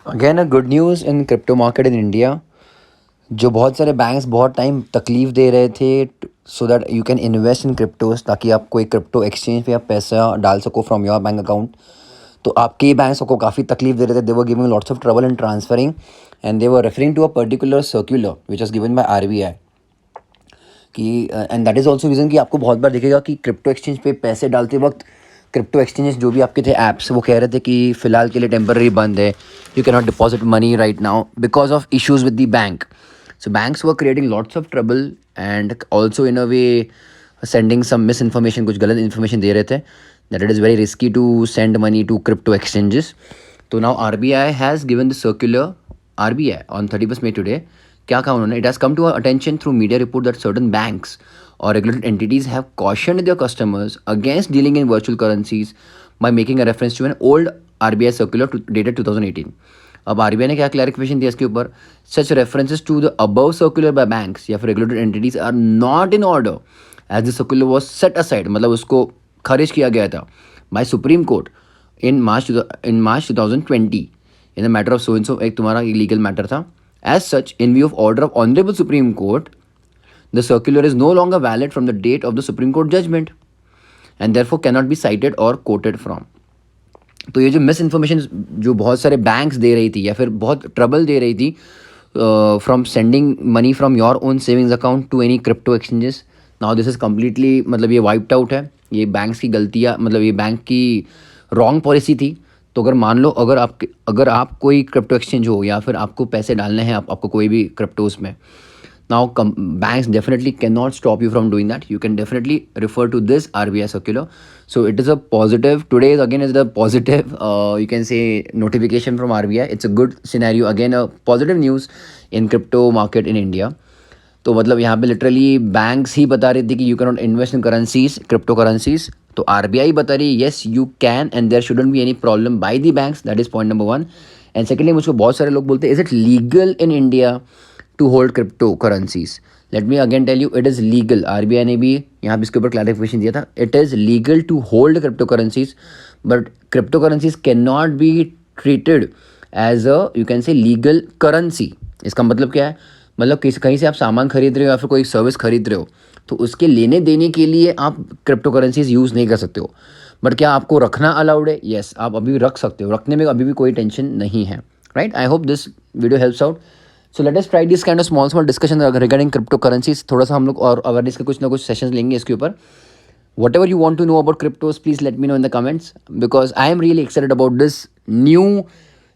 Again a good news in crypto market in India. जो बहुत सारे बैंक्स बहुत टाइम तकलीफ दे रहे थे so that you can invest in cryptos, ताकि आप कोई क्रिप्टो एक्सचेंज पे आप पैसा डाल सको फ्रॉम योर बैंक अकाउंट। तो आपके बैंक्स को काफ़ी तकलीफ दे रहे थे, they were giving lots of trouble in transferring, and they were referring to a particular circular which was given by RBI कि and that is also reason कि आपको बहुत बार दिखेगा कि क्रिप्टो एक्सचेंज पे पैसे डालते वक्त क्रिप्टो एक्सचेंजेस जो भी आपके थे ऐप्स, वो कह रहे थे कि फ़िलहाल के लिए टेम्पररी बंद है, you can not deposit money right now because of issues with the bank. So banks were creating lots of trouble and also in a way sending some misinformation, कुछ गलत information दे रहे थे that it is very risky to send money to crypto exchanges. So now RBI has given the circular, RBI on 31st May today, क्या कहा उन्होंने, it has come to our attention through media report that certain banks or regulated entities have cautioned their customers against dealing in virtual currencies by making a reference to an old RBI circular dated 2018. अब RBI ने क्या clarification दिया इसके ऊपर, such references to the above circular by banks या फिर regulated entities are not in order as the circular was set aside, मतलब उसको खारिज किया गया था by Supreme Court in March 2020 in the matter of so and so, एक तुम्हारा लीगल मैटर था। As such in view of order of honourable Supreme Court the circular is no longer valid from the date of the supreme court judgment and therefore can not be cited और quoted from. तो ये जो miss information जो बहुत सारे banks दे रही थी या फिर बहुत ट्रबल दे रही थी from sending money from your own savings account to any crypto exchanges, now this is completely, मतलब ये वाइप्ड आउट है। ये बैंक्स की गलतियाँ, मतलब ये बैंक की रॉन्ग पॉलिसी थी। तो अगर मान लो अगर आप कोई क्रिप्टो एक्सचेंज हो या फिर आपको पैसे डालने हैं आपको कोई भी क्रिप्टोज में, now banks definitely cannot stop you from doing that. You can definitely refer to this RBI circular. So it is a positive, today again is the positive you can say notification from RBI. It's a good scenario, again a positive news in crypto market in India. तो मतलब यहाँ पे literally banks ही बता रही थी कि you can not invest in currencies, crypto currencies. तो RBI बता रही है yes you can and there shouldn't be any problem by the banks, that is point number one. And secondly मुझको बहुत सारे लोग बोलते हैं is it legal in India to hold crypto currencies. Let me again tell you it is legal. RBI ने भी यहाँ पे इसके ऊपर क्लैरिफिकेशन दिया था, it is legal to hold crypto currencies, but crypto currencies can not be treated as a you can say legal currency. इसका मतलब क्या है, मतलब कहीं से आप सामान खरीद रहे हो या फिर कोई सर्विस खरीद रहे हो तो उसके लेने देने के लिए आप क्रिप्टो करेंसीज यूज़ नहीं कर सकते हो। बट क्या आपको रखना अलाउड है? यस, आप अभी रख सकते हो, रखने में अभी भी कोई टेंशन नहीं है, right. I hope this video helps out. So let us try this kind of small discussion regarding crypto currencies. थोड़ा सा हम लोग और अवेयरनेस के कुछ ना कुछ सेशंस लेंगे इसके ऊपर। Whatever you want to know about cryptos, please let me know in the comments, because I am really excited about this new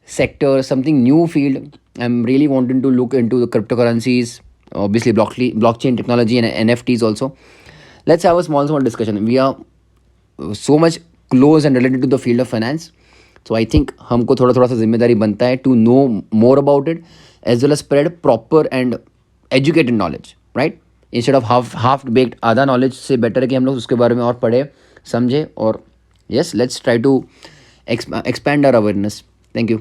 sector, something new field. I'm really wanting to look into the cryptocurrencies, obviously blockchain technology and NFTs also. Let's have a small discussion. We are so much close and related to the field of finance. So I think हमको थोड़ा सा जिम्मेदारी बनता है to know more about it as well as spread proper and educated knowledge, right? Instead of half baked आधा knowledge से better है कि हम लोग उसके बारे में और पढ़े समझे। और yes, let's try to expand our awareness. Thank you.